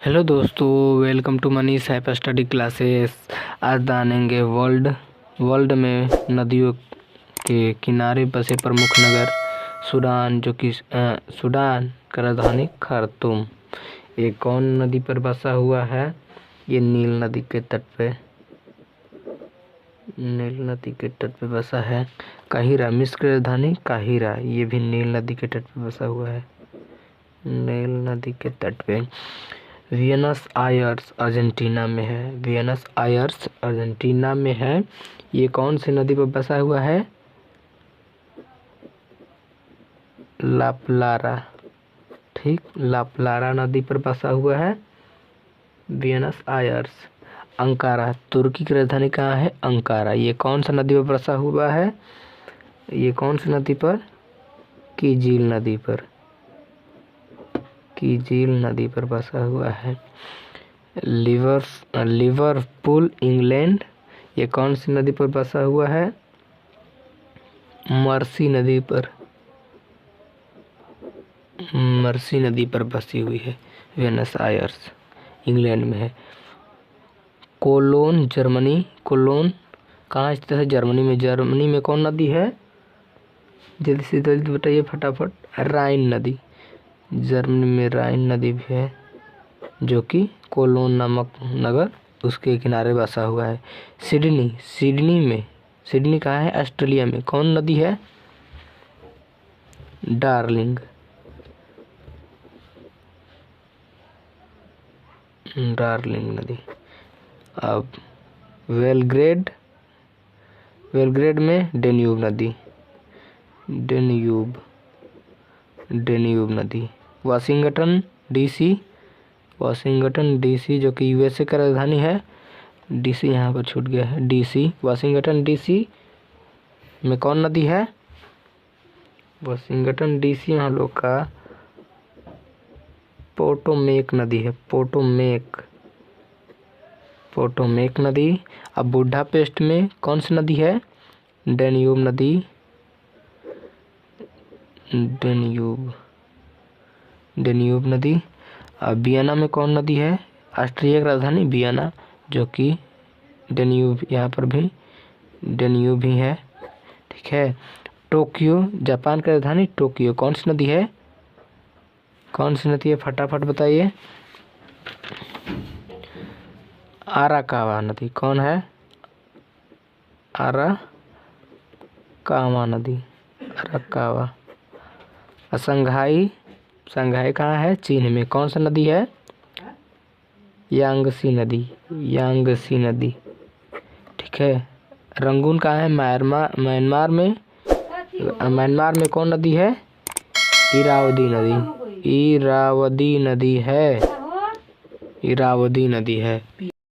Hello दोस्तों, welcome to Manish hype study classes. आज जानेंगे वर्ल्ड में नदियों के किनारे बसे प्रमुख नगर सूडान, जो कि सूडान का राजधानी खार्तूम। ये कौन नदी पर बसा हुआ है? ये नील नदी के तट पे बसा है। काहिरा, मिस्र की राजधानी काहिरा, ये भी नील नदी के तट पे बसा हुआ है। नील नदी के तट पे। वियनस आयर्स अर्जेंटीना में है। वियनस आयर्स अर्जेंटीना में है। ये कौन सी नदी पर बसा हुआ है? लाप्लारा। ठीक, लाप्लारा नदी पर बसा हुआ है वियनस आयर्स। अंकारा, तुर्की की राजधानी कहाँ है? अंकारा। ये कौन सा नदी पर बसा हुआ है? ये कौन सी नदी पर? कीजिल नदी पर। कीजिल नदी पर बसा हुआ है। लिवरपूल इंग्लैंड, ये कौन सी नदी पर बसा हुआ है? मर्सी नदी पर। मर्सी नदी पर बसी हुई है। वेनस आयर्स इंग्लैंड में है। Colon Germany. कोलोन कहाँ स्थित है? जर्मनी में। जर्मनी में कौन नदी है? जल्दी से जल्दी बताइए फटाफट। राइन नदी। जर्मनी में राइन नदी भी है, जो कि कोलोन नामक नगर उसके किनारे बसा हुआ है। सिडनी कहाँ है? ऑस्ट्रेलिया में। कौन नदी है? डार्लिंग नदी। अब बेलग्रेड में डेन्यूब नदी। वाशिंगटन डीसी, जो कि यूएसए का राजधानी है। डीसी यहाँ पर छूट गया है। डीसी, वाशिंगटन डीसी में कौन नदी है? वाशिंगटन डीसी हम लोग का पोटोमेक नदी है। पोटोमेक नदी। अब बुडापेस्ट में कौन सी नदी है? डेन्यूब नदी। अब वियना में कौन नदी है? ऑस्ट्रिया की राजधानी वियना, जो कि डेन्यूब, यहाँ पर भी डेन्यूब भी है। ठीक है। टोक्यो, जापान की राजधानी टोक्यो, कौन सी नदी है? फटाफट बताइए। आराकावा नदी। कौन है? आराकावा नदी। आराकावा। संघाई कहाँ है? चीन में। कौन सा नदी है? यांगसी नदी। ठीक है। रंगून कहाँ है? म्यांमार में। म्यांमार में कौन नदी है? इरावदी नदी है।